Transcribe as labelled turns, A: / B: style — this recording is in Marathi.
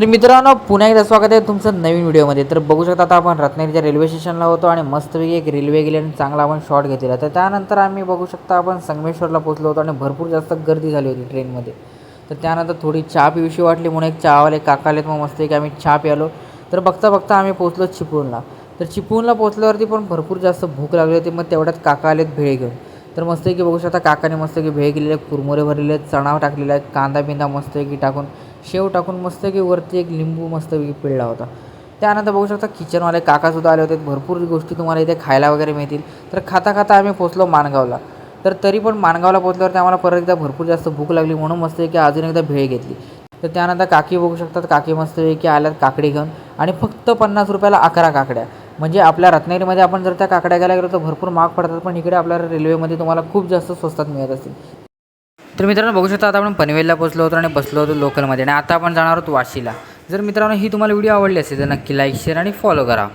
A: तर मित्रांनो पुन्हा एकदा स्वागत आहे तुमचं नवीन व्हिडिओमध्ये। तर बघू शकता आता आपण रत्नागिरीच्या रेल्वे स्टेशनला होतो आणि मस्तपैकी एक रेल्वे गेली आणि चांगला आपण शॉट घेतलेला। तर त्यानंतर आम्ही बघू शकता आपण संगमेश्वरला पोहोचलो होतो आणि भरपूर जास्त गर्दी झाली होती ट्रेनमध्ये। तर त्यानंतर थोडी चहा पिऊशी वाटली म्हणून एक चहावाले काका आलेत, मग मस्तपैकी आम्ही चहा प्यालो। तर बघता बघता आम्ही पोहोचलो चिपळूणला। तर चिपळूणला पोहोचल्यावरती पण भरपूर जास्त भूक लागली होती, मग तेवढ्यात काका आलेत भेळ घेऊन। तर मस्तपैकी बघू शकता काकाने मस्तपैकी भेळ केलेले, कुरमुरे भरलेले आहेत, चणा टाकलेला आहे, कांदा बिंदा मस्तपैकी टाकून, शेव टाकून मस्तपैकी वरती एक लिंबू मस्तपैकी पिळला होता। त्यानंतर बघू शकता किचनवाले काकासुद्धा आले होते। भरपूर गोष्टी तुम्हाला इथे खायला वगैरे मिळतील। तर खाता खाता आम्ही पोहोचलो माणगावला। तर तरी पण माणगावला पोहोचल्यावरती आम्हाला परत एकदा भरपूर जास्त भूक लागली म्हणून मस्तपैकी अजून एकदा भेळ घेतली। तर त्यानंतर काकी बघू शकतात, काकी मस्तपैकी आल्यात काकडी घेऊन आणि फक्त 50 रुपयाला 11 काकड्या। म्हणजे आपल्या रत्नागिरीमध्ये आपण जर त्या काकड्या घ्यायला गेलो तर भरपूर महाग पडतात, पण इकडे आपल्या रेल्वेमध्ये तुम्हाला खूप जास्त स्वस्तात मिळत असतील। तर मित्रांनो बघू शकता आता आपण पनवेलला पोहोचलो होतो आणि बसलो होतो लोकलमध्ये आणि आता आपण जाणार आहोत वाशीला। जर मित्रांनो ही तुम्हाला व्हिडिओ आवडली असेल तर नक्की लाईक शेअर आणि फॉलो करा।